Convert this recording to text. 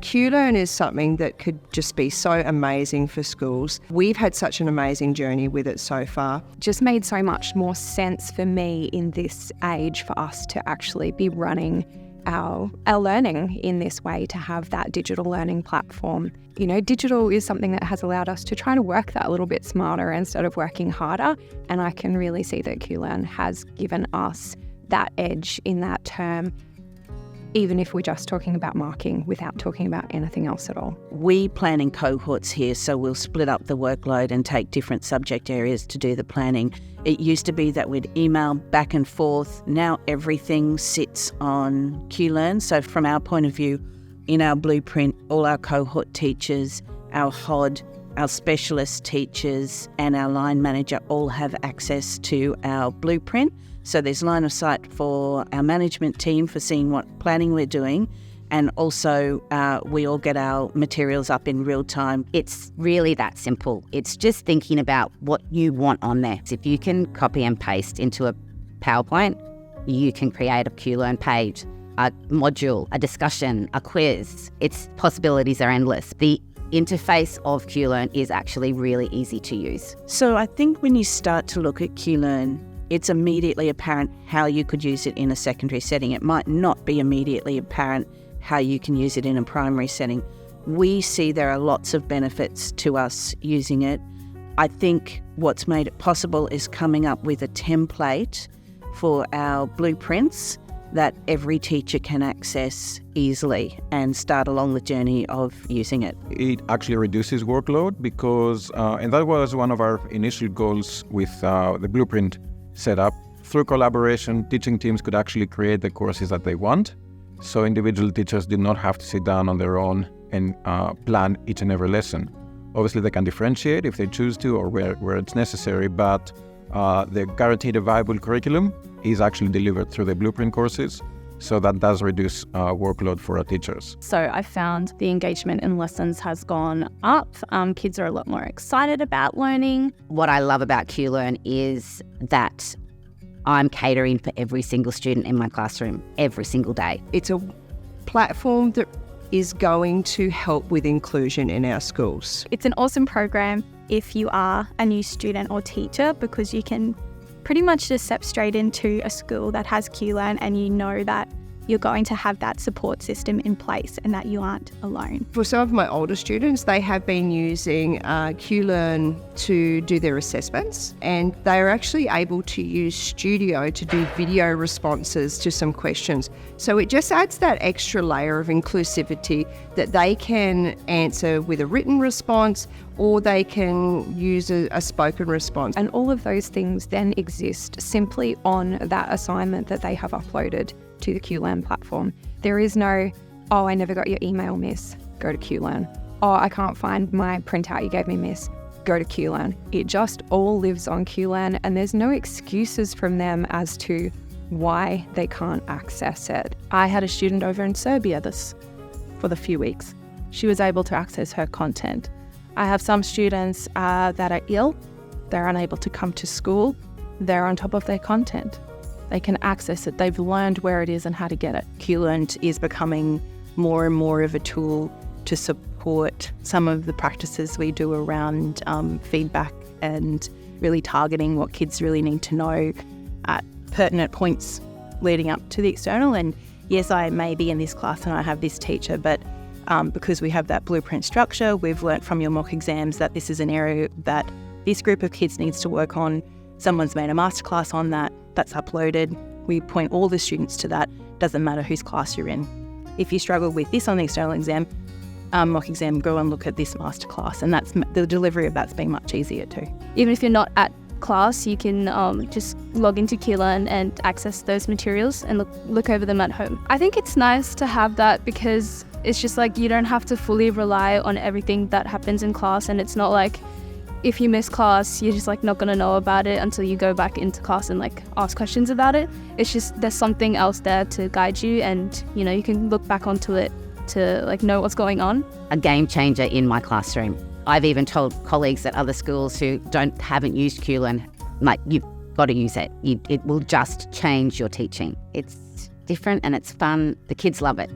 QLearn is something that could just be so amazing for schools. We've had such an amazing journey with it so far. Just made so much more sense for me in this age for us to actually be running our learning in this way, to have that digital learning platform. You know, digital is something that has allowed us to try to work that a little bit smarter instead of working harder. And I can really see that QLearn has given us that edge in that term, even if we're just talking about marking without talking about anything else at all. We plan in cohorts here, so we'll split up the workload and take different subject areas to do the planning. It used to be that we'd email back and forth. Now everything sits on QLearn. So from our point of view, in our blueprint, all our cohort teachers, our HOD, our specialist teachers and our line manager all have access to our blueprint. So there's line of sight for our management team for seeing what planning we're doing. And also we all get our materials up in real time. It's really that simple. It's just thinking about what you want on there. If you can copy and paste into a PowerPoint, you can create a QLearn page, a module, a discussion, a quiz. Its possibilities are endless. The interface of QLearn is actually really easy to use. So I think when you start to look at QLearn, it's immediately apparent how you could use it in a secondary setting. It might not be immediately apparent how you can use it in a primary setting. We see there are lots of benefits to us using it. I think what's made it possible is coming up with a template for our blueprints that every teacher can access easily and start along the journey of using it. It actually reduces workload because, and that was one of our initial goals with the blueprint setup. Through collaboration, teaching teams could actually create the courses that they want. So individual teachers did not have to sit down on their own and plan each and every lesson. Obviously, they can differentiate if they choose to or where it's necessary, but the guaranteed a viable curriculum is actually delivered through the blueprint courses. So that does reduce workload for our teachers. So I found the engagement in lessons has gone up. Kids are a lot more excited about learning. What I love about QLearn is that I'm catering for every single student in my classroom every single day. It's a platform that is going to help with inclusion in our schools. It's an awesome program if you are a new student or teacher, because you can pretty much just step straight into a school that has QLearn and you know that you're going to have that support system in place and that you aren't alone. For some of my older students, they have been using QLearn to do their assessments, and they are actually able to use Studio to do video responses to some questions. So it just adds that extra layer of inclusivity that they can answer with a written response or they can use a spoken response. And all of those things then exist simply on that assignment that they have uploaded to the QLearn platform. There is no, oh, I never got your email, miss, go to QLearn. Oh, I can't find my printout you gave me, miss, go to QLearn. It just all lives on QLearn, and there's no excuses from them as to why they can't access it. I had a student over in Serbia for the few weeks. She was able to access her content. I have some students that are ill, they're unable to come to school, they're on top of their content. They can access it. They've learned where it is and how to get it. QLearn is becoming more and more of a tool to support some of the practices we do around feedback and really targeting what kids really need to know at pertinent points leading up to the external. And yes, I may be in this class and I have this teacher, but because we have that blueprint structure, we've learnt from your mock exams that this is an area that this group of kids needs to work on. Someone's made a masterclass on that. That's uploaded. We point all the students to that. Doesn't matter whose class you're in. If you struggle with this on the external exam, mock exam, go and look at this masterclass, and that's the delivery of that's been much easier too. Even if you're not at class, you can just log into QLearn and access those materials and look over them at home. I think it's nice to have that because it's just like you don't have to fully rely on everything that happens in class, and it's not like if you miss class, you're just like not going to know about it until you go back into class and like ask questions about it. It's just there's something else there to guide you, and you know you can look back onto it to like know what's going on. A game changer in my classroom. I've even told colleagues at other schools who haven't used QLearn, like, you've got to use it. It will just change your teaching. It's different and it's fun. The kids love it.